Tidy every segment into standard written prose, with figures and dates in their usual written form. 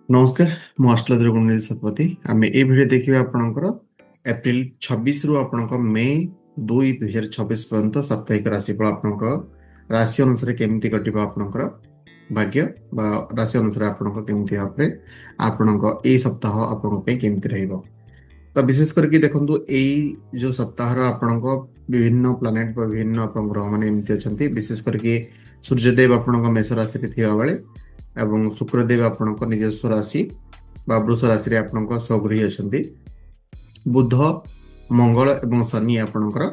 ନମସ୍କାର, ମୁଁ ଆଷ୍ଟ୍ରୋଲଜର ଗୁଣନିଧି ଶତପଥୀ। ଆମେ এই ଭିଡ଼ିଓ ଦେଖିବା ଆପଣଙ୍କର ଏପ୍ରିଲ 26 ରୁ ଆପଣଙ୍କ ମେ 2, 2026 ପର୍ଯ୍ୟନ୍ତ ସାପ୍ତାହିକ ରାଶିଫଳ ଆପଣଙ୍କ ରାଶି ଅନୁସାରେ କେମିତି କଟିବ ଆପଣଙ୍କର ଭାଗ୍ୟ ବା ରାଶି ଅନୁସାରେ ଆପଣଙ୍କ କେମିତି ଭାବରେ ଆପଣଙ୍କ ଏଇ ସପ୍ତାହ ଆପଣଙ୍କ ପାଇଁ କେମିତି ରହିବ। ତ ବିଶେଷ କରିକି ଦେଖନ୍ତୁ ଏଇ ଯୋଉ ସପ୍ତାହର ଆପଣଙ୍କ ବିଭିନ୍ନ ପ୍ଲାନେଟ ବା ବିଭିନ୍ନ ଆପଣଙ୍କ ଗ୍ରହମାନେ ଏମିତି ଅଛନ୍ତି। ବିଶେଷ କରିକି ସୂର୍ଯ୍ୟଦେବ ଆପଣଙ୍କ ମେଷ ରାଶିରେ ଥିବା ବେଳେ ଏବଂ ଶୁକ୍ରଦେବ ଆପଣଙ୍କ ନିଜସ୍ୱ ରାଶି ବା ବୃଷ ରାଶିରେ ଆପଣଙ୍କ ସ୍ୱଗୃହୀ ଅଛନ୍ତି। ବୁଧ, ମଙ୍ଗଳ ଏବଂ ଶନି ଆପଣଙ୍କର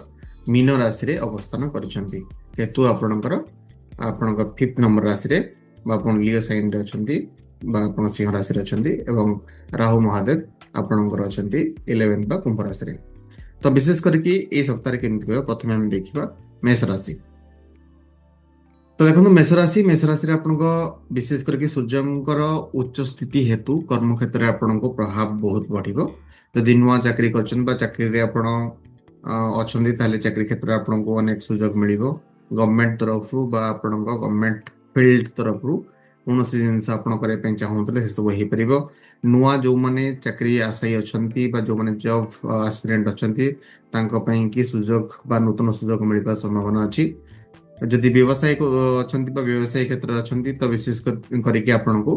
ମୀନ ରାଶିରେ ଅବସ୍ଥାନ କରିଛନ୍ତି। କେତୁ ଆପଣଙ୍କର ଫିଫ୍ଥ ନମ୍ବର ରାଶିରେ ବା ଆପଣ ଲିଓ ସାଇନ୍ରେ ଅଛନ୍ତି ବା ଆପଣ ସିଂହ ରାଶିରେ ଅଛନ୍ତି ଏବଂ ରାହୁ ମହାଦେବ ଆପଣଙ୍କର ଅଛନ୍ତି 11 ବା କୁମ୍ଭ ରାଶିରେ। ତ ବିଶେଷ କରିକି ଏଇ ସପ୍ତାହରେ କେମିତି କହିବ, ପ୍ରଥମେ ଆମେ ଦେଖିବା ମେଷ ରାଶି। ତ ଦେଖନ୍ତୁ ମେଷ ରାଶିରେ ଆପଣଙ୍କ ବିଶେଷ କରିକି ସୂର୍ଯ୍ୟଙ୍କର ଉଚ୍ଚ ସ୍ଥିତି ହେତୁ କର୍ମକ୍ଷେତ୍ରରେ ଆପଣଙ୍କ ପ୍ରଭାବ ବହୁତ ବଢ଼ିବ। ଯଦି ନୂଆ ଚାକିରି କରିଛନ୍ତି ବା ଚାକିରିରେ ଆପଣ ଅଛନ୍ତି ତାହେଲେ ଚାକିରି କ୍ଷେତ୍ରରେ ଆପଣଙ୍କୁ ଅନେକ ସୁଯୋଗ ମିଳିବ। ଗଭର୍ଣ୍ଣମେଣ୍ଟ ତରଫରୁ ବା ଆପଣଙ୍କ ଗଭର୍ଣ୍ଣମେଣ୍ଟ ଫିଲ୍ଡ ତରଫରୁ କୌଣସି ଜିନିଷ ଆପଣ କରିବା ପାଇଁ ଚାହୁଁଥିଲେ ସେସବୁ ହେଇପାରିବ। ନୂଆ ଯେଉଁମାନେ ଚାକିରି ଆଶାୟୀ ଅଛନ୍ତି ବା ଯେଉଁମାନେ ଜବ୍ ଆସ୍ପିରାଣ୍ଟ ଅଛନ୍ତି ତାଙ୍କ ପାଇଁ କି ସୁଯୋଗ ବା ନୂତନ ସୁଯୋଗ ମିଳିବା ସମ୍ଭାବନା ଅଛି। ଯଦି ବ୍ୟବସାୟ ଅଛନ୍ତି ବା ବ୍ୟବସାୟ କ୍ଷେତ୍ରରେ ଅଛନ୍ତି ତ ବିଶେଷ କରିକି ଆପଣଙ୍କୁ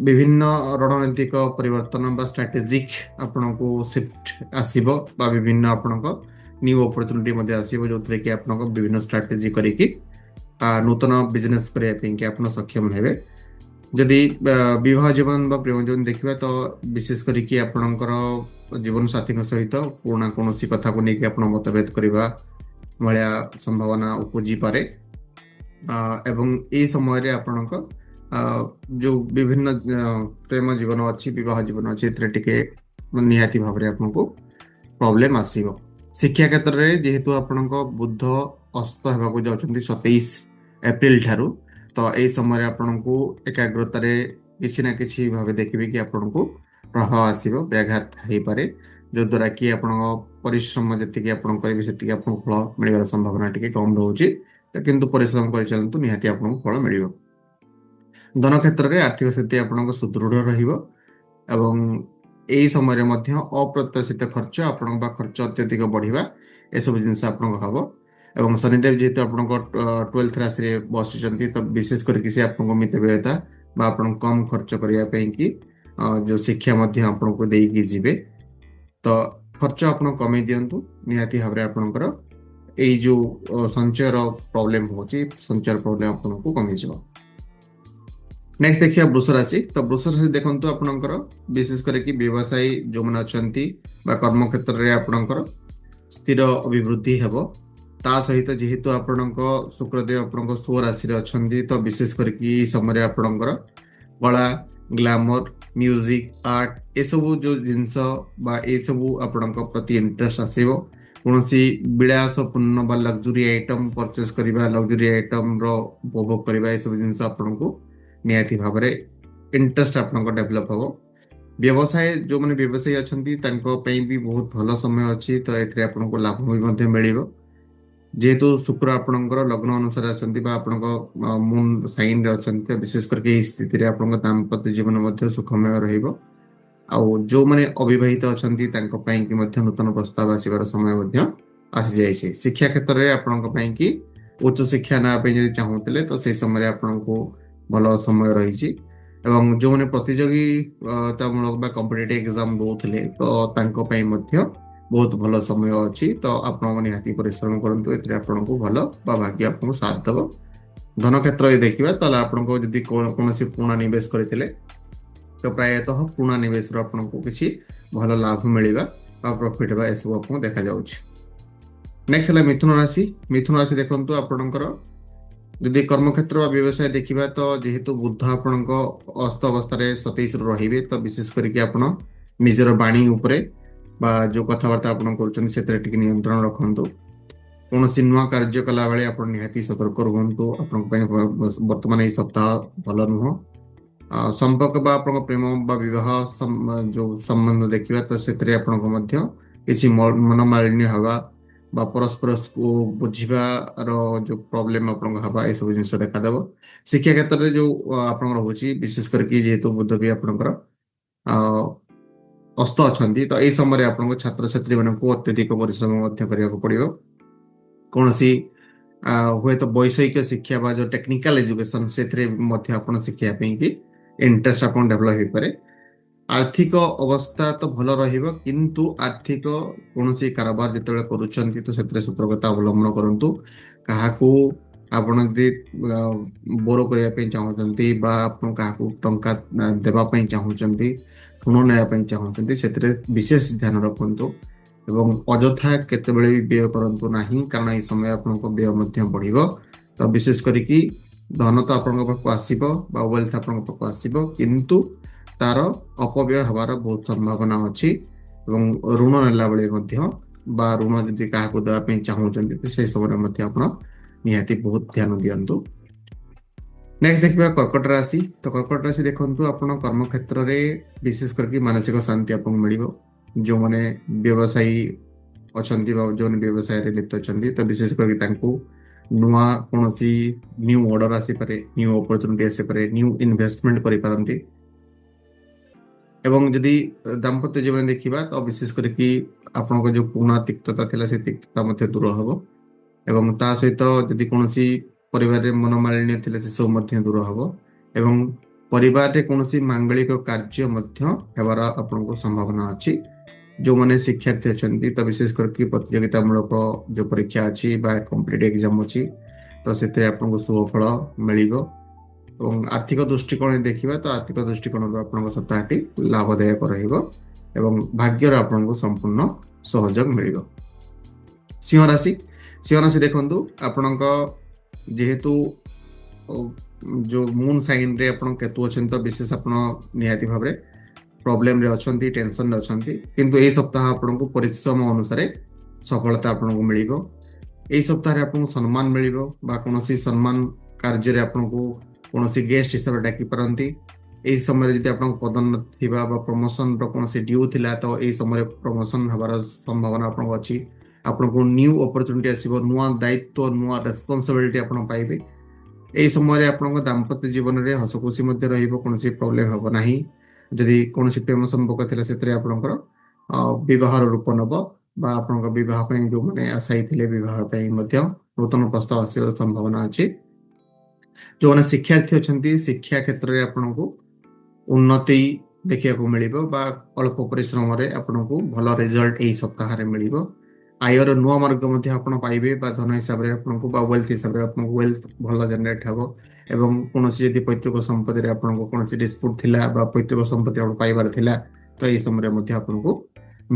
ବିଭିନ୍ନ ରଣନୈତିକ ପରିବର୍ତ୍ତନ ବା ଷ୍ଟ୍ରାଟେଜିକ ଆପଣଙ୍କୁ ସିଫ୍ଟ ଆସିବ ବା ବିଭିନ୍ନ ଆପଣଙ୍କ ନ୍ୟୁ ଅପରଚ୍ୟୁନିଟି ମଧ୍ୟ ଆସିବ, ଯେଉଁଥିରେ କି ଆପଣଙ୍କ ବିଭିନ୍ନ ଷ୍ଟ୍ରାଟେଜି କରିକି ନୂତନ ବିଜନେସ୍ କରିବା ପାଇଁ କି ଆପଣ ସକ୍ଷମ ହେବେ। ଯଦି ବିବାହ ଜୀବନ ବା ପ୍ରେମ ଜୀବନ ଦେଖିବା ତ ବିଶେଷ କରିକି ଆପଣଙ୍କର ଜୀବନସାଥୀଙ୍କ ସହିତ ପୁରୁଣା କୌଣସି କଥାକୁ ନେଇକି ଆପଣ ମତଭେଦ କରିବା ଭଳିଆ ସମ୍ଭାବନା ଉପୁଜିପାରେ ଏବଂ ଏହି ସମୟରେ ଆପଣଙ୍କ ଯେଉଁ ବିଭିନ୍ନ ପ୍ରେମ ଜୀବନ ଅଛି, ବିବାହ ଜୀବନ ଅଛି, ଏଥିରେ ଟିକେ ନିହାତି ଭାବରେ ଆପଣଙ୍କୁ ପ୍ରୋବ୍ଲେମ ଆସିବ। ଶିକ୍ଷା କ୍ଷେତ୍ରରେ ଯେହେତୁ ଆପଣଙ୍କ ବୁଧ ଅସ୍ତ ହେବାକୁ ଯାଉଛନ୍ତି 27 ଏପ୍ରିଲ ଠାରୁ, ତ ଏହି ସମୟରେ ଆପଣଙ୍କୁ ଏକାଗ୍ରତାରେ କିଛି ନା କିଛି ଭାବେ ଦେଖିବେ କି ଆପଣଙ୍କୁ ପ୍ରଭାବ ଆସିବ, ବ୍ୟାଘାତ ହେଇପାରେ, ଯଦ୍ୱାରା କି ଆପଣଙ୍କ ପରିଶ୍ରମ ଯେତିକି ଆପଣ କରିବେ ସେତିକି ଆପଣଙ୍କୁ ଫଳ ମିଳିବାର ସମ୍ଭାବନା ଟିକେ କମ୍ ରହୁଛି। କିନ୍ତୁ ପରିଶ୍ରମ କରିଚାଲନ୍ତୁ, ନିହାତି ଆପଣଙ୍କୁ ଫଳ ମିଳିବ। ଧନ କ୍ଷେତ୍ରରେ ଆର୍ଥିକ ସ୍ଥିତି ଆପଣଙ୍କ ସୁଦୃଢ଼ ରହିବ ଏବଂ ଏହି ସମୟରେ ମଧ୍ୟ ଅପ୍ରତ୍ୟାଶିତ ଖର୍ଚ୍ଚ ଆପଣଙ୍କ ବା ଖର୍ଚ୍ଚ ଅତ୍ୟଧିକ ବଢ଼ିବା ଏସବୁ ଜିନିଷ ଆପଣଙ୍କ ହେବ। ଏବଂ ଶନିଦେବ ଯେହେତୁ ଆପଣଙ୍କ 12th ରାଶିରେ ବସିଛନ୍ତି ତ ବିଶେଷ କରିକି ସେ ଆପଣଙ୍କୁ ମିତବ୍ୟୟତା ବା ଆପଣଙ୍କୁ କମ୍ ଖର୍ଚ୍ଚ କରିବା ପାଇଁ କି ଯେଉଁ ଶିକ୍ଷା ମଧ୍ୟ ଆପଣଙ୍କୁ ଦେଇକି ଯିବେ। ତ ଖର୍ଚ୍ଚ ଆପଣ କମେଇ ଦିଅନ୍ତୁ, ନିହାତି ଭାବରେ ଆପଣଙ୍କର ଏଇ ଯେଉଁ ସଞ୍ଚୟର ପ୍ରୋବ୍ଲେମ ହେଉଛି ସଞ୍ଚୟର ପ୍ରୋବ୍ଲେମ ଆପଣଙ୍କୁ କମିଯିବ। ନେକ୍ସଟ ଦେଖିବା ବୃଷ ରାଶି। ତ ବୃଷ ରାଶି ଦେଖନ୍ତୁ ଆପଣଙ୍କର ବିଶେଷ କରିକି ବ୍ୟବସାୟୀ ଯେଉଁମାନେ ଅଛନ୍ତି ବା କର୍ମକ୍ଷେତ୍ରରେ ଆପଣଙ୍କର ସ୍ଥିର ଅଭିବୃଦ୍ଧି ହେବ। ତା ସହିତ ଯେହେତୁ ଆପଣଙ୍କ ଶୁକ୍ରଦେବ ଆପଣଙ୍କ ସ୍ୱରାଶିରେ ଅଛନ୍ତି ତ ବିଶେଷ କରିକି ଏହି ସମୟରେ ଆପଣଙ୍କର କଳା, ଗ୍ଲାମର, ମ୍ୟୁଜିକ, ଆର୍ଟ ଏସବୁ ଯେଉଁ ଜିନିଷ ବା ଏସବୁ ଆପଣଙ୍କ ପ୍ରତି ଇଣ୍ଟରେଷ୍ଟ ଆସିବ। କୌଣସି ବିଳାସପୂର୍ଣ୍ଣ ବା ଲକ୍ଜୁରୀ ଆଇଟମ୍ ପରଚେସ୍ କରିବା, ଲକ୍ଜୁରୀ ଆଇଟମ୍ର ଉପଭୋଗ କରିବା, ଏସବୁ ଜିନିଷ ଆପଣଙ୍କୁ ନିହାତି ଭାବରେ ଇଣ୍ଟରେଷ୍ଟ ଆପଣଙ୍କ ଡେଭଲପ ହେବ। ବ୍ୟବସାୟ ଯେଉଁମାନେ ବ୍ୟବସାୟୀ ଅଛନ୍ତି ତାଙ୍କ ପାଇଁ ବି ବହୁତ ଭଲ ସମୟ ଅଛି, ତ ଏଥିରେ ଆପଣଙ୍କୁ ଲାଭ ବି ମଧ୍ୟ ମିଳିବ। ଯେହେତୁ ଶୁକ୍ର ଆପଣଙ୍କର ଲଗ୍ନ ଅନୁସାରେ ଅଛନ୍ତି ବା ଆପଣଙ୍କ ମୁନ୍ ସାଇନ୍ରେ ଅଛନ୍ତି, ତ ବିଶେଷ କରିକି ଏହି ସ୍ଥିତିରେ ଆପଣଙ୍କ ଦାମ୍ପତ୍ୟ ଜୀବନ ମଧ୍ୟ ସୁଖମୟ ରହିବ। ଆଉ ଯେଉଁମାନେ ଅବିବାହିତ ଅଛନ୍ତି ତାଙ୍କ ପାଇଁ କି ମଧ୍ୟ ନୂତନ ପ୍ରସ୍ତାବ ଆସିବାର ସମୟ ମଧ୍ୟ ଆସିଯାଇଛି। ଶିକ୍ଷା କ୍ଷେତ୍ରରେ ଆପଣଙ୍କ ପାଇଁ କି ଉଚ୍ଚଶିକ୍ଷା ନେବା ପାଇଁ ଯଦି ଚାହୁଁଥିଲେ ତ ସେହି ସମୟରେ ଆପଣଙ୍କୁ ଭଲ ସମୟ ରହିଛି। ଏବଂ ଯେଉଁମାନେ ପ୍ରତିଯୋଗିତାମୂଳକ ବା କମ୍ପିଟେଟିଭ୍ ଏକ୍ଜାମ ଦେଉଥିଲେ ତ ତାଙ୍କ ପାଇଁ ମଧ୍ୟ ବହୁତ ଭଲ ସମୟ ଅଛି। ତ ଆପଣ ନିହାତି ପରିଶ୍ରମ କରନ୍ତୁ, ଏଥିରେ ଆପଣଙ୍କୁ ଭଲ ବା ଭାଗ୍ୟ ଆପଣଙ୍କୁ ସାଥ ଦେବ। ଧନ କ୍ଷେତ୍ରରେ ଦେଖିବା ତାହେଲେ ଆପଣଙ୍କୁ ଯଦି କୌଣସି ପୁରୁଣା ନିବେଶ କରିଥିଲେ ତ ପ୍ରାୟତଃ ପୁରୁଣା ନିବେଶରୁ ଆପଣଙ୍କୁ କିଛି ଭଲ ଲାଭ ମିଳିବା ବା ପ୍ରଫିଟ୍ ହେବା ଏସବୁ ଆପଣଙ୍କୁ ଦେଖାଯାଉଛି। ନେକ୍ସଟ ହେଲା ମିଥୁନ ରାଶି। ମିଥୁନ ରାଶି ଦେଖନ୍ତୁ ଆପଣଙ୍କର ଯଦି କର୍ମକ୍ଷେତ୍ର ବା ବ୍ୟବସାୟ ଦେଖିବା ତ ଯେହେତୁ ବୁଧ ଆପଣଙ୍କ ଅସ୍ତ ଅବସ୍ଥାରେ 27ରୁ ରହିବେ ତ ବିଶେଷ କରିକି ଆପଣ ନିଜର ବାଣୀ ଉପରେ ବା ଯେଉଁ କଥାବାର୍ତ୍ତା ଆପଣ କରୁଛନ୍ତି ସେଥିରେ ଟିକେ ନିୟନ୍ତ୍ରଣ ରଖନ୍ତୁ। କୌଣସି ନୂଆ କାର୍ଯ୍ୟ କଲାବେଳେ ଆପଣ ନିହାତି ସତର୍କ ରୁହନ୍ତୁ, ଆପଣଙ୍କ ପାଇଁ ବର୍ତ୍ତମାନ ଏଇ ସପ୍ତାହ ଭଲ ନୁହଁ। ସମ୍ପର୍କ ବା ଆପଣଙ୍କ ପ୍ରେମ ବା ବିବାହ ଯେଉଁ ସମ୍ବନ୍ଧ ଦେଖିବା ତ ସେଥିରେ ଆପଣଙ୍କ ମଧ୍ୟ କିଛି ମନମାଳିନ୍ୟ ହେବା বা ପରସ୍ପର को ବୁଝିବାର ଯୋଉ ପ୍ରୋବ୍ଲେମ ଆପଣଙ୍କ ହବା ଏସବୁ ଜିନିଷ ଦେଖାଦେବ। ଶିକ୍ଷା କ୍ଷେତ୍ରରେ ଯୋଉ ଆପଣଙ୍କର ରହୁଛି ବିଶେଷ କରିକି ଯେହେତୁ ବୁଧ ବି ଆପଣଙ୍କର ଅ, ଅସ୍ତ ଅଛନ୍ତି ତ ଏଇ ସମୟରେ ଆପଣଙ୍କ ଛାତ୍ରଛାତ୍ରୀ ମାନଙ୍କୁ ଅତ୍ୟଧିକ ପରିଶ୍ରମ ମଧ୍ୟ କରିବାକୁ ପଡିବ। କୌଣସି ହୁଏତ ବୈଷୟିକ ଶିକ୍ଷା ବା ଯୋଉ ଟେକ୍ନିକାଲ ଏଜୁକେସନ ସେଥିରେ ମଧ୍ୟ ଆପଣ ଶିଖିବା ପାଇଁ କି ଇଣ୍ଟରେଷ୍ଟ ଆପଣ ଡେଭଲପ ହେଇପାରେ। ଆର୍ଥିକ ଅବସ୍ଥା ତ ଭଲ ରହିବ କିନ୍ତୁ ଆର୍ଥିକ କୌଣସି କାରବାର ଯେତେବେଳେ କରୁଛନ୍ତି ତ ସେଥିରେ ସତର୍କତା ଅବଲମ୍ବନ କରନ୍ତୁ। କାହାକୁ ଆପଣ ଯଦି ବୋର କରିବା ପାଇଁ ଚାହୁଁଛନ୍ତି ବା ଆପଣ କାହାକୁ ଟଙ୍କା ଦେବା ପାଇଁ ଚାହୁଁଛନ୍ତି, ଋଣ ନେବା ପାଇଁ ଚାହୁଁଛନ୍ତି, ସେଥିରେ ବିଶେଷ ଧ୍ୟାନ ରଖନ୍ତୁ ଏବଂ ଅଯଥା କେତେବେଳେ ବି ବ୍ୟୟ କରନ୍ତୁ ନାହିଁ, କାରଣ ଏହି ସମୟ ଆପଣଙ୍କ ବ୍ୟୟ ମଧ୍ୟ ବଢିବ। ତ ବିଶେଷ କରିକି ଧନ ତ ଆପଣଙ୍କ ପାଖକୁ ଆସିବ ବା ୱେଲ୍ଥ ଆପଣଙ୍କ ପାଖକୁ ଆସିବ, କିନ୍ତୁ ତାର ଅପବ୍ୟୟ ହେବାର ବହୁତ ସମ୍ଭାବନା ଅଛି ଏବଂ ଋଣ ନେଲା ବେଳେ ମଧ୍ୟ ବା ଋଣ ଯଦି କାହାକୁ ଦେବା ପାଇଁ ଚାହୁଁଛନ୍ତି ତ ସେହି ସମୟରେ ମଧ୍ୟ ଆପଣ ନିହାତି ବହୁତ ଧ୍ୟାନ ଦିଅନ୍ତୁ। ନେକ୍ସଟ ଦେଖିବା କର୍କଟ ରାଶି। ତ କର୍କଟ ରାଶି ଦେଖନ୍ତୁ ଆପଣ କର୍ମକ୍ଷେତ୍ରରେ ବିଶେଷ କରିକି ମାନସିକ ଶାନ୍ତି ଆପଣଙ୍କୁ ମିଳିବ। ଯେଉଁମାନେ ବ୍ୟବସାୟୀ ଅଛନ୍ତି ବା ଯେଉଁମାନେ ବ୍ୟବସାୟରେ ଲିପ୍ତ ଅଛନ୍ତି ତ ବିଶେଷ କରିକି ତାଙ୍କୁ ନୂଆ କୌଣସି ନ୍ୟୁ ଅର୍ଡର ଆସିପାରେ, ନ୍ୟୁ ଅପରଚୁନିଟି ଆସିପାରେ, ନ୍ୟୁ ଇନଭେଷ୍ଟମେଣ୍ଟ କରିପାରନ୍ତି। ଏବଂ ଯଦି ଦାମ୍ପତ୍ୟ ଜୀବନ ଦେଖିବା ତ ବିଶେଷ କରିକି ଆପଣଙ୍କ ଯୋଉ ପୁରୁଣା ତିକ୍ତତା ଥିଲା ସେ ତିକ୍ତତା ମଧ୍ୟ ଦୂର ହେବ ଏବଂ ତା ସହିତ ଯଦି କୌଣସି ପରିବାରରେ ମନୋମାଳିନ୍ୟ ଥିଲେ ସେସବୁ ମଧ୍ୟ ଦୂର ହେବ ଏବଂ ପରିବାରରେ କୌଣସି ମାଙ୍ଗଳିକ କାର୍ଯ୍ୟ ମଧ୍ୟ ହେବାର ଆପଣଙ୍କୁ ସମ୍ଭାବନା ଅଛି। ଯେଉଁମାନେ ଶିକ୍ଷାର୍ଥୀ ଅଛନ୍ତି ତ ବିଶେଷ କରିକି ପ୍ରତିଯୋଗିତାମୂଳକ ଯୋଉ ପରୀକ୍ଷା ଅଛି ବା କମ୍ପିଟେଟିଭ ଏକ୍ଜାମ ଅଛି ତ ସେଥିରେ ଆପଣଙ୍କୁ ସୁଫଳ ମିଳିବ ଏବଂ ଆର୍ଥିକ ଦୃଷ୍ଟିକୋଣ ଦେଖିବା ତ ଆର୍ଥିକ ଦୃଷ୍ଟିକୋଣରୁ ଆପଣଙ୍କ ସପ୍ତାହଟି ଲାଭଦାୟକ ରହିବ ଏବଂ ଭାଗ୍ୟର ଆପଣଙ୍କୁ ସମ୍ପୂର୍ଣ୍ଣ ସହଯୋଗ ମିଳିବ। ସିଂହ ରାଶି। ସିଂହ ରାଶି ଦେଖନ୍ତୁ ଆପଣଙ୍କ ଯେହେତୁ ଯୋଉ ମୁନ୍ ସାଇନ୍ରେ ଆପଣ କେତୁ ଅଛନ୍ତି ତ ବିଶେଷ ଆପଣ ନିହାତି ଭାବରେ ପ୍ରୋବ୍ଲେମରେ ଅଛନ୍ତି, ଟେନସନରେ ଅଛନ୍ତି, କିନ୍ତୁ ଏହି ସପ୍ତାହ ଆପଣଙ୍କୁ ପରିଶ୍ରମ ଅନୁସାରେ ସଫଳତା ଆପଣଙ୍କୁ ମିଳିବ। ଏହି ସପ୍ତାହରେ ଆପଣଙ୍କୁ ସମ୍ମାନ ମିଳିବ ବା କୌଣସି ସମ୍ମାନ କାର୍ଯ୍ୟରେ ଆପଣଙ୍କୁ କୌଣସି ଗେଷ୍ଟ ହିସାବରେ ଡାକି ପାରନ୍ତି। ଏହି ସମୟରେ ଯଦି ଆପଣଙ୍କ ପଦୋନ୍ନତି ଥିବା ବା ପ୍ରମୋସନର କୌଣସି ଡ୍ୟୁ ଥିଲା ତ ଏହି ସମୟରେ ପ୍ରମୋସନ ହେବାର ସମ୍ଭାବନା ଆପଣଙ୍କ ଅଛି। ଆପଣଙ୍କୁ ନ୍ୟୁ ଅପରଚୁନିଟି ଆସିବ, ନୂଆ ଦାୟିତ୍ୱ, ନୂଆ ରେସ୍ପନ୍ସିବିଲିଟି ଆପଣ ପାଇବେ। ଏହି ସମୟରେ ଆପଣଙ୍କ ଦାମ୍ପତ୍ୟ ଜୀବନରେ ହସ ଖୁସି ମଧ୍ୟ ରହିବ, କୌଣସି ପ୍ରୋବ୍ଲେମ ହେବ ନାହିଁ। ଯଦି କୌଣସି ପ୍ରେମ ସମ୍ପର୍କ ଥିଲା ସେଥିରେ ଆପଣଙ୍କର ବିବାହର ରୂପ ନେବ ବା ଆପଣଙ୍କ ବିବାହ ପାଇଁ ଯେଉଁମାନେ ଆଶାୟୀ ଥିଲେ ବିବାହ ପାଇଁ ମଧ୍ୟ ନୂତନ ପ୍ରସ୍ତାବ ଆସିବାର ସମ୍ଭାବନା ଅଛି। ଯେଉଁମାନେ ଶିକ୍ଷାର୍ଥୀ ଅଛନ୍ତି ଶିକ୍ଷା କ୍ଷେତ୍ରରେ ଆପଣଙ୍କୁ ଉନ୍ନତି ଦେଖିବାକୁ ମିଳିବ ବା ଅଳ୍ପ ପରିଶ୍ରମରେ ଆପଣଙ୍କୁ ଭଲ ରେଜଲ୍ଟ ଏହି ସପ୍ତାହରେ ମିଳିବ। ଆୟର ନୂଆ ମାର୍ଗ ମଧ୍ୟ ଆପଣ ପାଇବେ ବା ଧନ ହିସାବରେ ଆପଣଙ୍କୁ ବା ୱେଲ୍ଥ ହିସାବରେ ଆପଣଙ୍କୁ ୱେଲ୍ଥ ଭଲ ଜେନେରେଟ୍ ହେବ ଏବଂ କୌଣସି ଯଦି ପୈତୃକ ସମ୍ପତ୍ତିରେ ଆପଣଙ୍କୁ କୌଣସି ଡିସ୍ପ୍ୟୁଟ୍ ଥିଲା ବା ପୈତୃକ ସମ୍ପତ୍ତି ଆପଣ ପାଇବାର ଥିଲା ତ ଏହି ସମୟରେ ମଧ୍ୟ ଆପଣଙ୍କୁ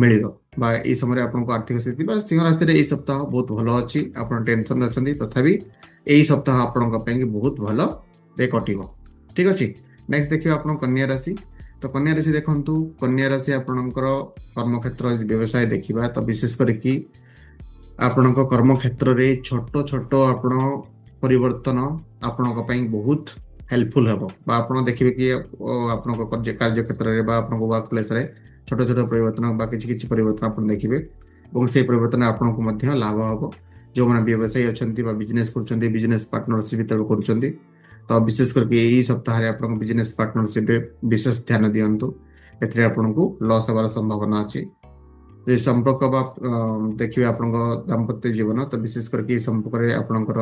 ମିଳିବ ବା ଏହି ସମୟରେ ଆପଣଙ୍କୁ ଆର୍ଥିକ ସ୍ଥିତି ବା ସିଂହ ରାଶିରେ ଏହି ସପ୍ତାହ ବହୁତ ଭଲ ଅଛି। ଆପଣ ଟେନସନରେ ଅଛନ୍ତି ତଥାପି ଏହି ସପ୍ତାହ ଆପଣଙ୍କ ପାଇଁ ବହୁତ ଭଲରେ କଟିବ। ଠିକ ଅଛି। ନେକ୍ସଟ ଦେଖିବା ଆପଣ କନ୍ୟା ରାଶି। ତ କନ୍ୟା ରାଶି ଦେଖନ୍ତୁ, କନ୍ୟା ରାଶି ଆପଣଙ୍କର କର୍ମକ୍ଷେତ୍ର ଯଦି ବ୍ୟବସାୟ ଦେଖିବା ତ ବିଶେଷ କରିକି ଆପଣଙ୍କ କର୍ମକ୍ଷେତ୍ରରେ ଛୋଟ ଛୋଟ ଆପଣ ପରିବର୍ତ୍ତନ ଆପଣଙ୍କ ପାଇଁ ବହୁତ ହେଲ୍ପଫୁଲ ହେବ ବା ଆପଣ ଦେଖିବେ କି ଆପଣଙ୍କ କାର୍ଯ୍ୟକ୍ଷେତ୍ରରେ ବା ଆପଣଙ୍କ ୱାର୍କ ପ୍ଲେସରେ ଛୋଟ ଛୋଟ ପରିବର୍ତ୍ତନ ବା କିଛି କିଛି ପରିବର୍ତ୍ତନ ଆପଣ ଦେଖିବେ ଏବଂ ସେହି ପରିବର୍ତ୍ତନ ଆପଣଙ୍କୁ ମଧ୍ୟ ଲାଭ ହେବ। ଯେଉଁମାନେ ବ୍ୟବସାୟୀ ଅଛନ୍ତି ବା ବିଜନେସ୍ କରୁଛନ୍ତି, ବିଜନେସ୍ ପାର୍ଟନରସିପ୍ ଯେତେବେଳେ କରୁଛନ୍ତି ତ ବିଶେଷ କରିକି ଏହି ସପ୍ତାହରେ ଆପଣଙ୍କ ବିଜନେସ୍ ପାର୍ଟନରସିପ୍ରେ ବିଶେଷ ଧ୍ୟାନ ଦିଅନ୍ତୁ, ଏଥିରେ ଆପଣଙ୍କୁ ଲସ୍ ହେବାର ସମ୍ଭାବନା ଅଛି। ଯଦି ସମ୍ପର୍କ ବା ଦେଖିବେ ଆପଣଙ୍କ ଦାମ୍ପତ୍ୟ ଜୀବନ ତ ବିଶେଷ କରିକି ଏହି ସମ୍ପର୍କରେ ଆପଣଙ୍କର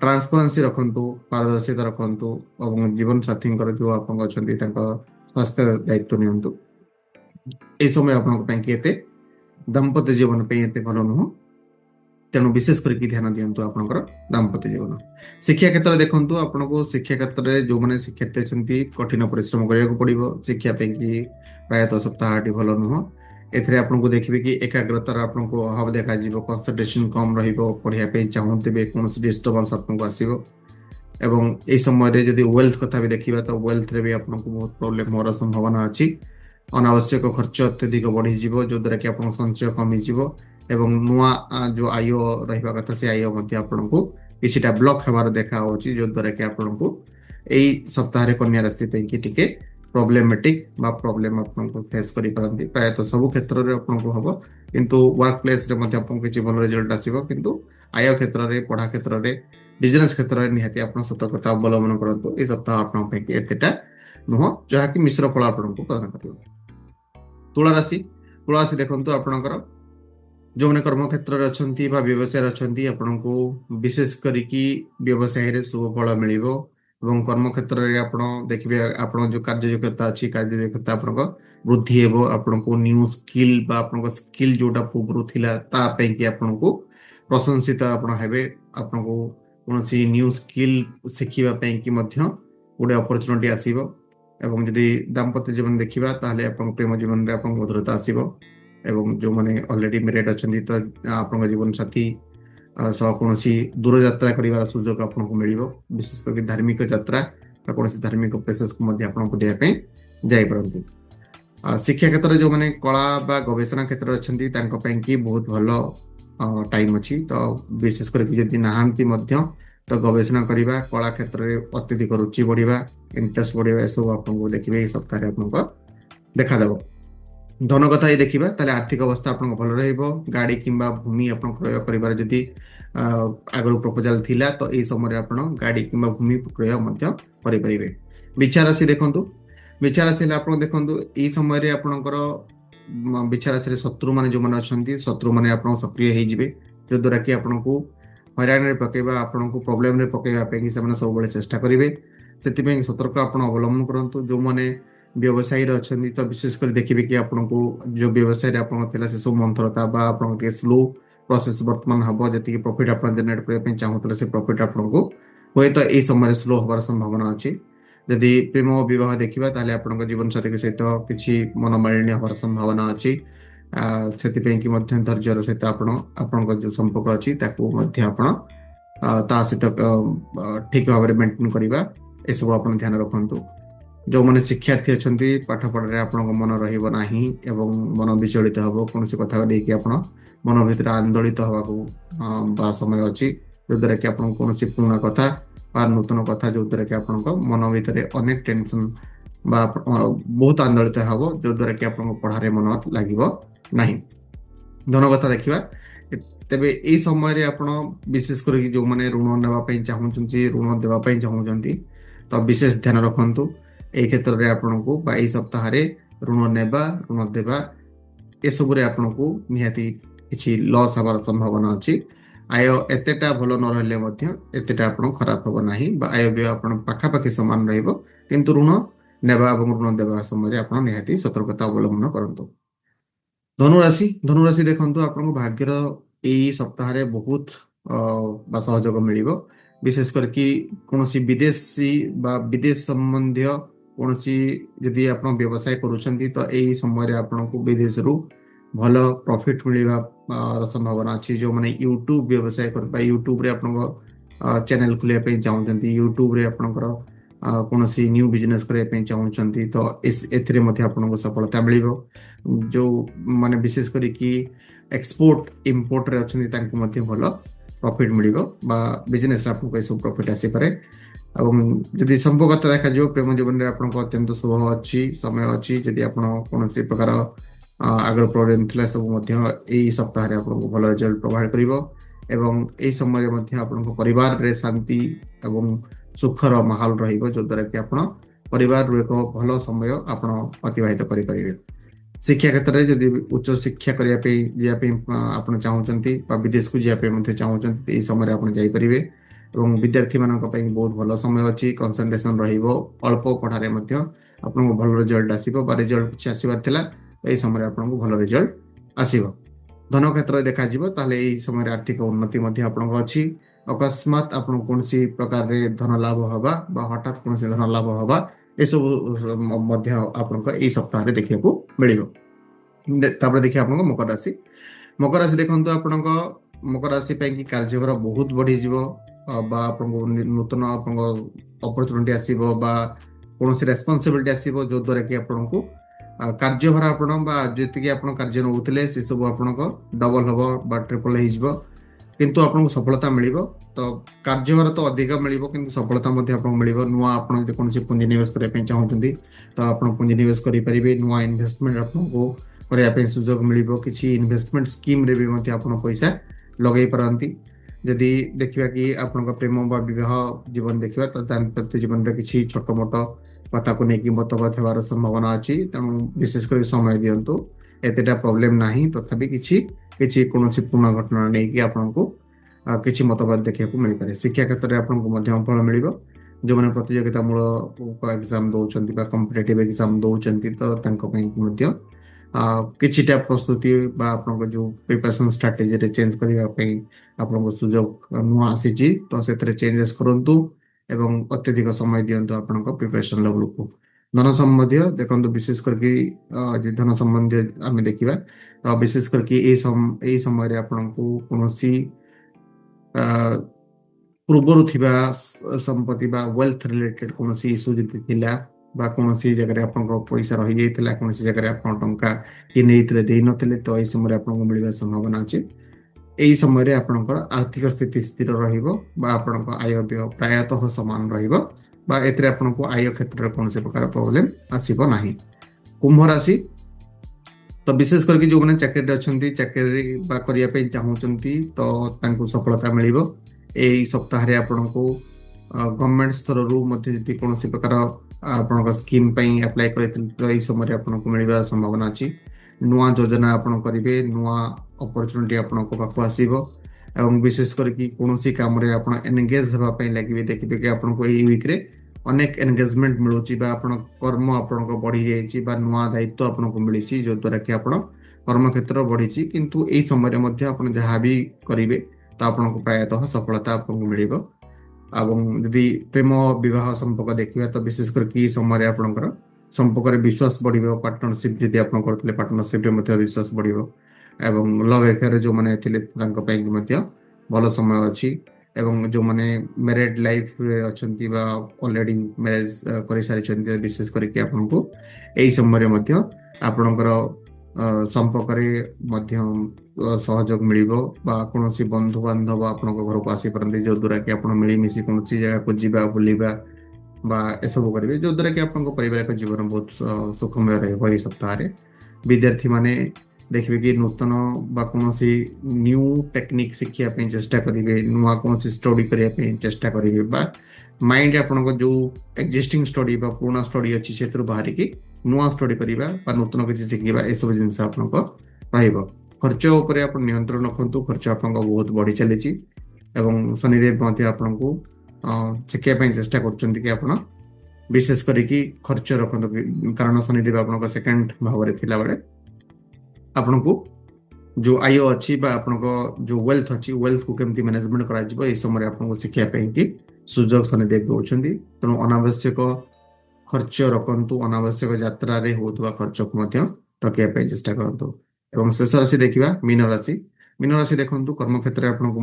ଟ୍ରାନ୍ସପାରେନ୍ସି ରଖନ୍ତୁ, ପାରଦର୍ଶିତା ରଖନ୍ତୁ ଏବଂ ଜୀବନ ସାଥୀଙ୍କର ଯେଉଁ ଆପଣଙ୍କ ଅଛନ୍ତି ତାଙ୍କ ସ୍ୱାସ୍ଥ୍ୟର ଦାୟିତ୍ୱ ନିଅନ୍ତୁ। ଏହି ସମୟ ଆପଣଙ୍କ ପାଇଁ କି ଏତେ ଦାମ୍ପତ୍ୟ ଜୀବନ ପାଇଁ ଏତେ ଭଲ ନୁହଁ, ତେଣୁ ବିଶେଷ କରିକି ଧ୍ୟାନ ଦିଅନ୍ତୁ ଆପଣଙ୍କର ଦାମ୍ପତ୍ୟ ଜୀବନ। ଶିକ୍ଷା କ୍ଷେତ୍ରରେ ଦେଖନ୍ତୁ ଆପଣଙ୍କୁ ଶିକ୍ଷା କ୍ଷେତ୍ରରେ ଯେଉଁମାନେ ଶିକ୍ଷାର୍ଥୀ ଅଛନ୍ତି କଠିନ ପରିଶ୍ରମ କରିବାକୁ ପଡ଼ିବ ଶିକ୍ଷା ପାଇଁକି ପ୍ରାୟତଃ ସପ୍ତାହଟି ଭଲ ନୁହଁ। ଏଥିରେ ଆପଣଙ୍କୁ ଦେଖିବେ କି ଏକାଗ୍ରତାର ଆପଣଙ୍କୁ ଅଭାବ ଦେଖାଯିବ, କନସେନ୍ଟ୍ରେସନ କମ୍ ରହିବ, ପଢ଼ିବା ପାଇଁ ଚାହୁଁଥିବେ କୌଣସି ଡିଷ୍ଟର୍ବାନ୍ସ ଆପଣଙ୍କୁ ଆସିବ ଏବଂ ଏହି ସମୟରେ ଯଦି ୱେଲ୍ଥ କଥା ବି ଦେଖିବା ତ ୱେଲ୍ଥରେ ବି ଆପଣଙ୍କୁ ବହୁତ ପ୍ରୋବ୍ଲେମ ହେବାର ସମ୍ଭାବନା ଅଛି। ଅନାବଶ୍ୟକ ଖର୍ଚ୍ଚ ଅତ୍ୟଧିକ ବଢ଼ିଯିବ ଯେଉଁଦ୍ୱାରା କି ଆପଣଙ୍କ ସଞ୍ଚୟ କମିଯିବ ଏବଂ ନୂଆ ଯେଉଁ ଆୟ ରହିବା କଥା ସେ ଆୟ ମଧ୍ୟ ଆପଣଙ୍କୁ କିଛିଟା ବ୍ଲକ୍ ହେବାର ଦେଖାହେଉଛି, ଯଦ୍ୱାରା କି ଆପଣଙ୍କୁ ଏଇ ସପ୍ତାହରେ କନ୍ୟା ରାଶି ପାଇଁକି ଟିକେ ପ୍ରୋବ୍ଲେମେଟିକ୍ ବା ପ୍ରୋବ୍ଲେମ ଆପଣଙ୍କୁ ଫେସ୍ କରିପାରନ୍ତି। ପ୍ରାୟତଃ ସବୁ କ୍ଷେତ୍ରରେ ଆପଣଙ୍କୁ ହେବ किंतु वर्क प्लेस रे मध्य आपको किसी भल रिजल्ट आसीबो किंतु आय क्षेत्र रे पढ़ा क्षेत्र रे बिजनेस क्षेत्र रे निहाती आपण सतर्कता अवलंबन करंतु ए सप्ताह आपण पे एतेटा नुह जहा कि मिश्र फल आपनको प्रदान करियो। तुला राशि देखंतु आपणकर जो मैंने कर्म क्षेत्र में अच्छा व्यवसाय अच्छा आपण को विशेष करिकी व्यवसाय रे शुभ फल मिलिबो एवं कर्म क्षेत्र में आप देखिए आप जो कार्ययोग्यता अच्छी कार्ययोग्यता आप वृद्धि हेबो आपण को न्यू स्किल बा आपण स्किल जोटा पूर्व थिला ता पे कि आपण को प्रशंसित आपण हेबे आपण को कोनसी न्यू स्किल शिखिबा पे कि मध्य गोटे अपॉर्चुनिटी आसीबो एवं यदि दाम्पत्य जीवन देखिबा ताले आपण प्रेम जीवन रे आपण मधुरता आसीबो एवं जो माने ऑलरेडी मैरिड अच्छा तो आपण जीवन साथी सह कौन दूर यात्रा कर सुजोग आपको मिल विशेष करके धार्मिक यात्रा कौन धार्मिक प्लेसेस को बुलाई जापरती। शिक्षा क्षेत्र में जो मैंने कला बा गवेषणा क्षेत्र अच्छा कि बहुत भल टाइम अच्छी तो विशेष करके नहांती तो गवेषणा करवा कला क्षेत्र में अत्यधिक रुचि बढ़िया इंटरेस्ट बढ़िया यह सब आपको देखिए सप्ताह आपको देखादेव। धन कथा ये देखा ताले आर्थिक अवस्था आपन भल रहिबो गाड़ी किंबा भूमि आपन क्रय करिवार जदि आगरो प्रपोजल थिला तो ए समय आपन गाड़ी किंबा भूमि क्रय मध्य करि परिबे। विचार राशि देखंतु विचार राशि आपन देखंतु ए समय रे आपनकर विचार राशि रे शत्रु माने जो माने अछंती शत्रु माने आपन सक्रिय हे जिवे जो द्वारा कि आपन को हरान रे पकेबा आपन को प्रॉब्लम रे पकेबा पे कि से सब बळे चेष्टा करिवे सेति पे सतर्क आपन अवलंबन करंतु जो माने व्यवसायी अच्छा तो विशेषकर देखिए कि आपको जो व्यवसाय आपला से सब मंथरता आप स्लो प्रोसेस बर्तमान हम जी प्रॉफिट आप जनरेट करने चाहूले से प्रॉफिट आपको हे तो यही समय स्लो हबार संभावना अच्छी। जदि प्रेम विवाह देखा ताले आपन जीवन साथी सहित किसी मनमालिन्य हबार संभावना अच्छी से धैर्यर सहित आपण जो संपर्क अच्छी सहित ठीक भाव में मेंटेन करवा यह सब आप ध्यान रखु। जो मैंने शिक्षार्थी अच्छा पाठ पढ़े आप मन रहा एवं मन विचलित हम कौन कथा लेकिन आप मन भर आंदोलित हवा समय अच्छी जो द्वारा कि आपको कौन पुराना कथा बा नूतन कथा जो द्वारा कि आप मन भर अनेक टेंशन बा बहुत आंदोलित हम जो द्वारा कि आप पढ़ारे मन लगे ना। धन कथा देखा तेरे यही समय आप विशेष कर जो मैंने ऋण नापी चाहूँगी ऋण देवाई चाहूँगी तो विशेष ध्यान रखु ए क्षेत्र में आपको बाई सप्ताह ऋण नेबा ऋण देवा ए सब आपको निहाती किसी लॉस हबार संभावना अच्छी। आय एतेटा भल न रही एतेटा आप खराब हम ना आय व्यय आप पाखापाखि सामान किंतु ऋण नेबा और ऋण देवा समय आप निहाती सतर्कता अवलंबन करंतु। धनुराशि देखंतु आपको भाग्यर यही सप्ताह बहुत सहयोग मिल विशेष करके कौन विदेशी बा विदेश संबंधी कौन जदि आप व्यवसाय करुँच तो यही समय आपको विदेश रु भल प्रॉफिट मिलवा संभावना अच्छी। जो मैंने यूट्यूब व्यवसाय कर यूट्यूब रे आप चैनल खोलिया चाहूँगी यूट्यूब रे आपनकर कौन न्यू बिजनेस करने चाहूँगी तो आपको सफलता मिल जो माने विशेष करी एक्सपोर्ट इम्पोर्ट रे अच्छे भल प्रॉफिट मिल बिजनेस आपको यह सब प्रॉफिट आसीपे। जदि संपर्कता देखा प्रेम जीवन में आपको अत्यंत शुभ अच्छी समय अच्छी जदि आप कौन प्रकार आगर प्रोब्लेम थी सब यही सप्ताह आपको भल रिजल्ट प्रोवाइड कर समय परिवार रे शांति एवं सुखर माहौल जो द्वारा कि आप परिवार एक भल समय आप अतिबाहित करें। शिक्षा क्षेत्र में जदि उच्च शिक्षा करने आप चाहूँगी विदेश को जावाई चाहूँगी यही समय आप जापरें और विद्यार्थी मान बहुत भल समय अच्छी कंसंट्रेशन अल्प पढ़ारे आपको भल रिजल्ट आसो रिजल्ट किसी आसबार यही समय आपको भल रिजल्ट आसो। धन क्षेत्र में देखा यही समय आर्थिक उन्नति आपको अच्छी अकस्मात आप कौन प्रकार धन लाभ हवा हठात कौन धन लाभ हवा यह सब आप सप्ताह देखा मिल। देखिए आप मकर राशि देखो आप मकर राशि कार्यभार बहुत बढ़ीज नूतन अपॉर्चुनिटी आसो कौन रेस्पॉन्सिबिलिटी आसो जो द्वारा कि आपको कार्यभार आपकी आप कार्य नौले से सब आप डबल हम ट्रिपल हो किंतु आपको सफलता मिल तो कार्यभार तो अधिक मिल कि सफलता मिल नुआ आप कौन पुंजी निवेश करने चाहूँगी तो आप पुंजी निवेश करेंगे नुआ इन्वेस्टमेंट आपको କରିବା ପାଇଁ ସୁଯୋଗ ମିଳିବ। କିଛି ଇନଭେଷ୍ଟମେଣ୍ଟ ସ୍କିମ୍ରେ ବି ମଧ୍ୟ ଆପଣ ପଇସା ଲଗାଇ ପାରନ୍ତି। ଯଦି ଦେଖିବା କି ଆପଣଙ୍କ ପ୍ରେମ ବା ବିବାହ ଜୀବନ ଦେଖିବା ତ ଦାମ୍ପତ୍ୟ ଜୀବନରେ କିଛି ଛୋଟ ମୋଟ କଥାକୁ ନେଇକି ମତଭେଦ ହେବାର ସମ୍ଭାବନା ଅଛି। ତେଣୁ ବିଶେଷ କରି ସମୟ ଦିଅନ୍ତୁ। ଏତେଟା ପ୍ରୋବ୍ଲେମ ନାହିଁ, ତଥାପି କିଛି କିଛି କୌଣସି ପୁରୁଣା ଘଟଣା ନେଇକି ଆପଣଙ୍କୁ କିଛି ମତଭେଦ ଦେଖିବାକୁ ମିଳିପାରେ। ଶିକ୍ଷା କ୍ଷେତ୍ରରେ ଆପଣଙ୍କୁ ମଧ୍ୟ ଫଳ ମିଳିବ। ଯେଉଁମାନେ ପ୍ରତିଯୋଗିତାମୂଳକ ଏକ୍ଜାମ ଦେଉଛନ୍ତି ବା କମ୍ପିଟେଟିଭ ଏକ୍ଜାମ ଦେଉଛନ୍ତି ତ ତାଙ୍କ ପାଇଁ ମଧ୍ୟ କିଛିଟା ପ୍ରସ୍ତୁତି ବା ଆପଣଙ୍କ ଯେଉଁ ପ୍ରିପାରେସନ୍ ଷ୍ଟ୍ରାଟେଜିରେ ଚେଞ୍ଜ କରିବା ପାଇଁ ଆପଣଙ୍କୁ ସୁଯୋଗ ନୂଆ ଆସିଛି, ତ ସେଥିରେ ଚେଞ୍ଜେସ୍ କରନ୍ତୁ ଏବଂ ଅତ୍ୟଧିକ ସମୟ ଦିଅନ୍ତୁ ଆପଣଙ୍କ ପ୍ରିପାରେସନ୍ ଲେଭେଲକୁ। ଧନ ସମ୍ବନ୍ଧୀୟ ଦେଖନ୍ତୁ, ବିଶେଷ କରିକି ଧନ ସମ୍ବନ୍ଧୀୟ ଆମେ ଦେଖିବା ତ ବିଶେଷ କରିକି ଏଇ ସମୟରେ ଆପଣଙ୍କୁ କୌଣସି ପୂର୍ବରୁ ଥିବା ସମ୍ପତ୍ତି ବା ୱେଲ୍ଥ ରିଲେଟେଡ୍ କୌଣସି ଇସ୍ୟୁ ଯଦି ଥିଲା ବା କୌଣସି ଜାଗାରେ ଆପଣଙ୍କ ପଇସା ରହିଯାଇଥିଲା, କୌଣସି ଜାଗାରେ ଆପଣ ଟଙ୍କା କି ନେଇଥିଲେ ଦେଇନଥିଲେ, ତ ଏଇ ସମୟରେ ଆପଣଙ୍କୁ ମିଳିବା ସମ୍ଭାବନା ଅଛି। ଏହି ସମୟରେ ଆପଣଙ୍କର ଆର୍ଥିକ ସ୍ଥିତି ସ୍ଥିର ରହିବ ବା ଆପଣଙ୍କ ଆୟ ବ୍ୟୟ ପ୍ରାୟତଃ ସମାନ ରହିବ ବା ଏଥିରେ ଆପଣଙ୍କୁ ଆୟ କ୍ଷେତ୍ରରେ କୌଣସି ପ୍ରକାର ପ୍ରୋବ୍ଲେମ ଆସିବ ନାହିଁ। କୁମ୍ଭ ରାଶି, ତ ବିଶେଷ କରିକି ଯେଉଁମାନେ ଚାକିରିରେ ଅଛନ୍ତି, ଚାକିରି ବା କରିବା ପାଇଁ ଚାହୁଁଛନ୍ତି, ତ ତାଙ୍କୁ ସଫଳତା ମିଳିବ। ଏଇ ସପ୍ତାହରେ ଆପଣଙ୍କୁ ଗଭର୍ଣ୍ଣମେଣ୍ଟ ସ୍ତରରୁ ମଧ୍ୟ ଯଦି କୌଣସି ପ୍ରକାର ଆପଣଙ୍କ ସ୍କିମ୍ ପାଇଁ ଆପ୍ଲାଏ କରିଥିଲେ ତ ଏହି ସମୟରେ ଆପଣଙ୍କୁ ମିଳିବାର ସମ୍ଭାବନା ଅଛି। ନୂଆ ଯୋଜନା ଆପଣ କରିବେ, ନୂଆ ଅପରଚ୍ୟୁନିଟି ଆପଣଙ୍କ ପାଖକୁ ଆସିବ ଏବଂ ବିଶେଷ କରିକି କୌଣସି କାମରେ ଆପଣ ଏନଗେଜ୍ ହେବା ପାଇଁ ଲାଗିବେ। ଦେଖିବେ କି ଆପଣଙ୍କୁ ଏଇ ୱିକ୍ରେ ଅନେକ ଏନଗେଜମେଣ୍ଟ ମିଳୁଛି ବା ଆପଣ କର୍ମ ଆପଣଙ୍କ ବଢ଼ିଯାଇଛି ବା ନୂଆ ଦାୟିତ୍ୱ ଆପଣଙ୍କୁ ମିଳିଛି, ଯଦ୍ୱାରା କି ଆପଣ କର୍ମକ୍ଷେତ୍ର ବଢ଼ିଛି। କିନ୍ତୁ ଏଇ ସମୟରେ ମଧ୍ୟ ଆପଣ ଯାହା ବି କରିବେ ତ ଆପଣଙ୍କୁ ପ୍ରାୟତଃ ସଫଳତା ଆପଣଙ୍କୁ ମିଳିବ। ଏବଂ ଯଦି ପ୍ରେମ ବିବାହ ସମ୍ପର୍କ ଦେଖିବା ତ ବିଶେଷ କରିକି ଏଇ ସମୟରେ ଆପଣଙ୍କର ସମ୍ପର୍କରେ ବିଶ୍ୱାସ ବଢ଼ିବ। ପାର୍ଟନରସିପ୍ ଯଦି ଆପଣ କରୁଥିଲେ ପାର୍ଟନରସିପ୍ରେ ମଧ୍ୟ ବିଶ୍ୱାସ ବଢ଼ିବ ଏବଂ ଲଭ୍ ଆଫେୟାରରେ ଯେଉଁମାନେ ଥିଲେ ତାଙ୍କ ପାଇଁ ମଧ୍ୟ ଭଲ ସମୟ ଅଛି। ଏବଂ ଯେଉଁମାନେ ମ୍ୟାରେଡ୍ ଲାଇଫ୍ରେ ଅଛନ୍ତି ବା ଅଲରେଡ଼ି ମ୍ୟାରେଜ୍ କରିସାରିଛନ୍ତି, ବିଶେଷ କରିକି ଆପଣଙ୍କୁ ଏହି ସମୟରେ ମଧ୍ୟ ଆପଣଙ୍କର ସମ୍ପର୍କରେ ମଧ୍ୟ ସହଯୋଗ ମିଳିବ ବା କୌଣସି ବନ୍ଧୁବାନ୍ଧବ ଆପଣଙ୍କ ଘରକୁ ଆସିପାରନ୍ତି, ଯଦ୍ୱାରା କି ଆପଣ ମିଳିମିଶି କୌଣସି ଜାଗାକୁ ଯିବା ବୁଲିବା ବା ଏସବୁ କରିବେ, ଯଦ୍ୱାରା କି ଆପଣଙ୍କ ପାରିବାରିକ ଜୀବନ ବହୁତ ସୁଖମୟ ରହିବ। ଏହି ସପ୍ତାହରେ ବିଦ୍ୟାର୍ଥୀମାନେ ଦେଖିବେ କି ନୂତନ ବା କୌଣସି ନ୍ୟୁ ଟେକ୍ନିକ୍ ଶିଖିବା ପାଇଁ ଚେଷ୍ଟା କରିବେ, ନୂଆ କୌଣସି ଷ୍ଟଡି କରିବା ପାଇଁ ଚେଷ୍ଟା କରିବେ ବା ମାଇଣ୍ଡ ଆପଣଙ୍କ ଯେଉଁ ଏକ୍ଜିଷ୍ଟିଂ ଷ୍ଟଡି ବା ପୁରୁଣା ଷ୍ଟଡି ଅଛି ସେଥିରୁ ବାହାରିକି ନୂଆ ଷ୍ଟଡି କରିବା ବା ନୂତନ କିଛି ଶିଖିବା, ଏସବୁ ଜିନିଷ ଆପଣଙ୍କ ରହିବ। ଖର୍ଚ୍ଚ ଉପରେ ଆପଣ ନିୟନ୍ତ୍ରଣ ରଖନ୍ତୁ। ଖର୍ଚ୍ଚ ଆପଣଙ୍କ ବହୁତ ବଢ଼ି ଚାଲିଛି ଏବଂ ଶନିଦେବ ମଧ୍ୟ ଆପଣଙ୍କୁ ଶିଖିବା ପାଇଁ ଚେଷ୍ଟା କରୁଛନ୍ତି କି ଆପଣ ବିଶେଷ କରିକି ଖର୍ଚ୍ଚ ରଖନ୍ତୁ, କାରଣ ଶନିଦେବ ଆପଣଙ୍କ ସେକେଣ୍ଡ ଭାବରେ ଥିଲାବେଳେ ଆପଣଙ୍କୁ ଯେଉଁ ଆୟ ଅଛି ବା ଆପଣଙ୍କ ଯେଉଁ ୱେଲ୍ଥ ଅଛି, ୱେଲ୍ଥକୁ କେମିତି ମ୍ୟାନେଜମେଣ୍ଟ କରାଯିବ ଏହି ସମୟରେ ଆପଣଙ୍କୁ ଶିଖିବା ପାଇଁକି ସୁଯୋଗ ଶନିଦେବ ଦେଉଛନ୍ତି। ତେଣୁ ଅନାବଶ୍ୟକ ଖର୍ଚ୍ଚ ରଖନ୍ତୁ, ଅନାବଶ୍ୟକ ଯାତ୍ରାରେ ହେଉଥିବା ଖର୍ଚ୍ଚକୁ ମଧ୍ୟ ରଖିବା ପାଇଁ ଚେଷ୍ଟା କରନ୍ତୁ। ଏବଂ ଶେଷ ରାଶି ଦେଖିବା ମୀନ ରାଶି। ମୀନ ରାଶି ଦେଖନ୍ତୁ, କର୍ମକ୍ଷେତ୍ରରେ ଆପଣଙ୍କୁ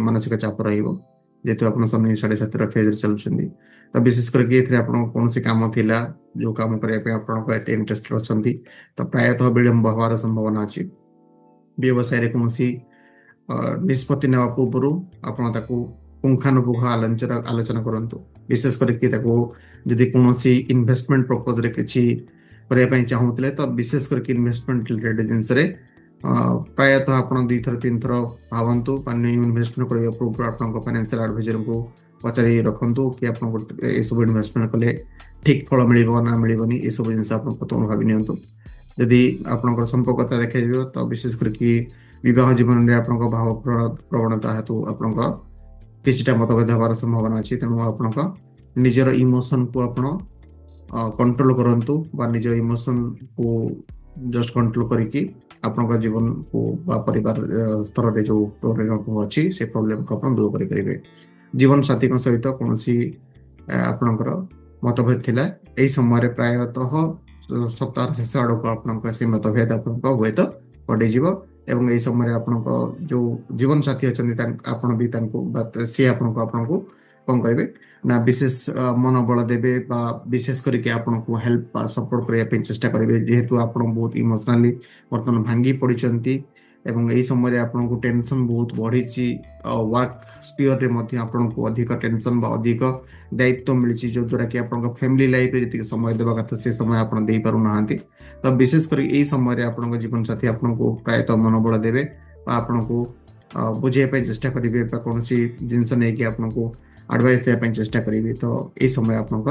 ମାନସିକ ଚାପ ରହିବ, ଯେହେତୁ ଆପଣ ଶନି 7.5ର ଫେଜ୍ରେ ଚାଲୁଛନ୍ତି। ତ ବିଶେଷ କରିକି ଏଥିରେ ଆପଣଙ୍କ କୌଣସି କାମ ଥିଲା ଯେଉଁ କାମ କରିବା ପାଇଁ ଆପଣଙ୍କ ଏତେ ଇଣ୍ଟରେଷ୍ଟେଡ୍ ଅଛନ୍ତି, ତ ପ୍ରାୟତଃ ବିଳମ୍ବ ହେବାର ସମ୍ଭାବନା ଅଛି। ବ୍ୟବସାୟରେ କୌଣସି ନିଷ୍ପତ୍ତି ନେବା ପୂର୍ବରୁ ଆପଣ ତାକୁ ପୁଙ୍ଖାନୁପୁଙ୍ଖ ଆଲୋଚନା କରନ୍ତୁ। ବିଶେଷ କରିକି ତାକୁ ଯଦି କୌଣସି ଇନଭେଷ୍ଟମେଣ୍ଟ ପ୍ରପୋଜରେ କିଛି କରିବା ପାଇଁ ଚାହୁଁଥିଲେ, ତ ବିଶେଷ କରିକି ଇନଭେଷ୍ଟମେଣ୍ଟ ରିଲେଟେଡ୍ ଜିନିଷରେ ପ୍ରାୟତଃ ଆପଣ 2-3 ଥର ଭାବନ୍ତୁ ବା ଇନଭେଷ୍ଟମେଣ୍ଟ କରିବା ପୂର୍ବରୁ ଆପଣଙ୍କ ଫାଇନାନ୍ସିଆଲ ଆଡଭାଇଜରଙ୍କୁ ପଚାରି ରଖନ୍ତୁ କି ଆପଣଙ୍କୁ ଏସବୁ ଇନଭେଷ୍ଟମେଣ୍ଟ କଲେ ଠିକ୍ ଫଳ ମିଳିବ ନା ମିଳିବନି, ଏସବୁ ଜିନିଷ ଆପଣ ପ୍ରଥମରୁ ଭାବି ନିଅନ୍ତୁ। ଯଦି ଆପଣଙ୍କର ସମ୍ପର୍କତା ଦେଖାଯିବ ତ ବିଶେଷ କରିକି ବିବାହ ଜୀବନରେ ଆପଣଙ୍କ ଭାବ ପ୍ରବଣତା ହେତୁ ଆପଣଙ୍କ କିଛିଟା ମତଭେଦ ହେବାର ସମ୍ଭାବନା ଅଛି। ତେଣୁ ଆପଣଙ୍କ ନିଜର ଇମୋସନକୁ ଆପଣ କଣ୍ଟ୍ରୋଲ କରନ୍ତୁ ବା ନିଜ ଇମୋସନକୁ ଜଷ୍ଟ କଣ୍ଟ୍ରୋଲ କରିକି ଆପଣଙ୍କ ଜୀବନକୁ ବା ପରିବାର ସ୍ତରରେ ଯେଉଁ ପ୍ରୋବ୍ଲେମ ଅଛି ସେ ପ୍ରୋବ୍ଲେମକୁ ଆପଣ ଦୂର କରିପାରିବେ। ଜୀବନସାଥୀଙ୍କ ସହିତ କୌଣସି ଆପଣଙ୍କର ମତଭେଦ ଥିଲା, ଏହି ସମୟରେ ପ୍ରାୟତଃ ସପ୍ତାହ ଶେଷ ଆଡ଼କୁ ଆପଣଙ୍କ ସେ ମତଭେଦ ଆପଣଙ୍କ ହୁଏତ କଟିଯିବ ଏବଂ ଏହି ସମୟରେ ଆପଣଙ୍କ ଯେଉଁ ଜୀବନସାଥୀ ଅଛନ୍ତି ଆପଣ ବି ତାଙ୍କୁ ବା ସିଏ ଆପଣଙ୍କୁ କ'ଣ କରିବେ ନା ବିଶେଷ ମନୋବଳ ଦେବେ ବା ବିଶେଷ କରିକି ଆପଣଙ୍କୁ ହେଲ୍ପ ବା ସପୋର୍ଟ କରିବା ପାଇଁ ଚେଷ୍ଟା କରିବେ। ଯେହେତୁ ଆପଣ ବହୁତ ଇମୋସନାଲି ବର୍ତ୍ତମାନ ଭାଙ୍ଗି ପଡ଼ିଛନ୍ତି ଏବଂ ଏହି ସମୟରେ ଆପଣଙ୍କୁ ଟେନସନ୍ ବହୁତ ବଢ଼ିଛି। ୱାର୍କ ସ୍ପିୟରରେ ମଧ୍ୟ ଆପଣଙ୍କୁ ଅଧିକ ଟେନସନ୍ ବା ଅଧିକ ଦାୟିତ୍ୱ ମିଳିଛି, ଯୋଉଦ୍ୱାରା କି ଆପଣଙ୍କ ଫ୍ୟାମିଲି ଲାଇଫ୍ରେ ଯେତିକି ସମୟ ଦେବା କଥା ସେ ସମୟ ଆପଣ ଦେଇପାରୁନାହାନ୍ତି। ତ ବିଶେଷ କରି ଏହି ସମୟରେ ଆପଣଙ୍କ ଜୀବନସାଥୀ ଆପଣଙ୍କୁ ପ୍ରାୟତଃ ମନୋବଳ ଦେବେ ବା ଆପଣଙ୍କୁ ବୁଝେଇବା ପାଇଁ ଚେଷ୍ଟା କରିବେ ବା କୌଣସି ଜିନିଷ ନେଇକି ଆପଣଙ୍କୁ ଆଡ଼ଭାଇସ୍ ଦେବା ପାଇଁ ଚେଷ୍ଟା କରିବେ। ତ ଏହି ସମୟ ଆପଣଙ୍କ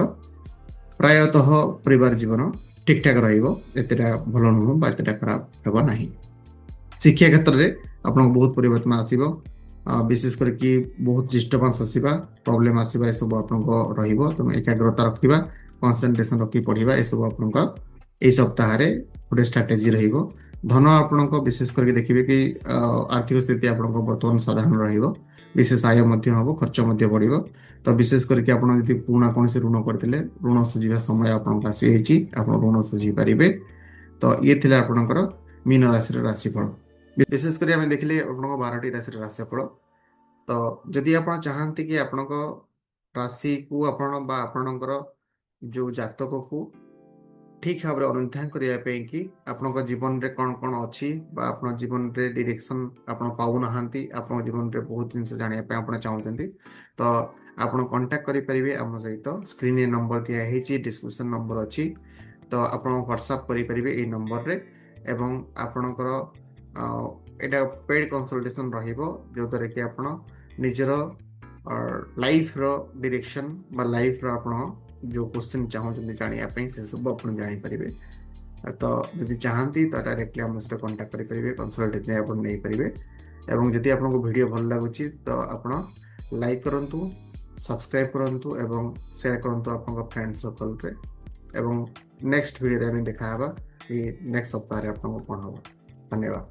ପ୍ରାୟତଃ ପରିବାର ଜୀବନ ଠିକ୍ଠାକ୍ ରହିବ, ଏତେଟା ଭଲ ନୁହଁ ବା ଏତେଟା ଖରାପ ହେବ ନାହିଁ। ଶିକ୍ଷା କ୍ଷେତ୍ରରେ ଆପଣଙ୍କୁ ବହୁତ ପରିବର୍ତ୍ତନ ଆସିବ, ବିଶେଷ କରିକି ବହୁତ ଡିଷ୍ଟର୍ବାନ୍ସ ଆସିବା, ପ୍ରୋବ୍ଲେମ୍ ଆସିବା, ଏସବୁ ଆପଣଙ୍କ ରହିବ। ତେଣୁ ଏକାଗ୍ରତା ରଖିବା, କନସେନ୍ଟ୍ରେସନ୍ ରଖି ପଢ଼ିବା, ଏସବୁ ଆପଣଙ୍କ ଏହି ସପ୍ତାହରେ ଗୋଟେ ଷ୍ଟ୍ରାଟେଜି ରହିବ। ଧନ ଆପଣଙ୍କ ବିଶେଷ କରିକି ଦେଖିବେ କି ଆର୍ଥିକ ସ୍ଥିତି ଆପଣଙ୍କ ବର୍ତ୍ତମାନ ସାଧାରଣ ରହିବ, ବିଶେଷ ଆୟ ମଧ୍ୟ ହେବ, ଖର୍ଚ୍ଚ ମଧ୍ୟ ବଢ଼ିବ। ତ ବିଶେଷ କରିକି ଆପଣ ଯଦି ପୁରୁଣା କୌଣସି ଋଣ କରିଥିଲେ, ଋଣ ସୁଝିବା ସମୟ ଆପଣଙ୍କୁ ଆସିଯାଇଛି, ଆପଣ ଋଣ ସୁଝି ପାରିବେ। ତ ଇଏ ଥିଲା ଆପଣଙ୍କର ମୀନ ରାଶିର ରାଶିଫଳ। ବିଶେଷ କରି ଆମେ ଦେଖିଲେ ଆପଣଙ୍କ 12ଟି ରାଶିର ରାଶିଫଳ। ତ ଯଦି ଆପଣ ଚାହାନ୍ତି କି ଆପଣଙ୍କ ରାଶିକୁ ଆପଣ ବା ଆପଣଙ୍କର ଯେଉଁ ଜାତକକୁ ଠିକ୍ ଭାବରେ ଅନୁଧ୍ୟାନ କରିବା ପାଇଁ କି ଆପଣଙ୍କ ଜୀବନରେ କ'ଣ କ'ଣ ଅଛି ବା ଆପଣଙ୍କ ଜୀବନରେ ଡିରେକ୍ସନ୍ ଆପଣ ପାଉନାହାନ୍ତି, ଆପଣଙ୍କ ଜୀବନରେ ବହୁତ ଜିନିଷ ଜାଣିବା ପାଇଁ ଆପଣ ଚାହୁଁଛନ୍ତି, ତ ଆପଣ କଣ୍ଟାକ୍ଟ କରିପାରିବେ ଆମ ସହିତ। ସ୍କ୍ରିନ୍ରେ ନମ୍ବର ଦିଆହେଇଛି, ଡିସ୍କ୍ରିପ୍ସନ୍ ନମ୍ବର ଅଛି, ତ ଆପଣ ହ୍ୱାଟ୍ସଆପ୍ କରିପାରିବେ ଏଇ ନମ୍ବରରେ। ଏବଂ ଆପଣଙ୍କର ଏଇଟା ପେଡ୍ କନସଲଟେସନ୍ ରହିବ, ଯୋଉଦ୍ୱାରା କି ଆପଣ ନିଜର ଲାଇଫ୍ର ଡିରେକ୍ସନ୍ ବା ଲାଇଫ୍ର ଆପଣ ଯେଉଁ କ୍ୱେଶ୍ଚିନ୍ ଚାହୁଁଛନ୍ତି ଜାଣିବା ପାଇଁ ସେସବୁ ଆପଣ ଜାଣିପାରିବେ। ତ ଯଦି ଚାହାନ୍ତି ତ ଡାଇରେକ୍ଟଲି ଆମ ସହିତ କଣ୍ଟାକ୍ଟ କରିପାରିବେ, କନସଲଟେସନ୍ ଆପଣ ନେଇପାରିବେ। ଏବଂ ଯଦି ଆପଣଙ୍କୁ ଭିଡ଼ିଓ ଭଲ ଲାଗୁଛି ତ ଆପଣ ଲାଇକ୍ କରନ୍ତୁ, ସବସ୍କ୍ରାଇବ୍ କରନ୍ତୁ ଏବଂ ସେୟାର କରନ୍ତୁ ଆପଣଙ୍କ ଫ୍ରେଣ୍ଡ ସର୍କଲରେ। ଏବଂ ନେକ୍ସଟ ଭିଡ଼ିଓରେ ଆମେ ଦେଖା ହେବା, ନେକ୍ସଟ ସପ୍ତାହରେ ଆପଣଙ୍କୁ କ'ଣ ହେବ। ଧନ୍ୟବାଦ।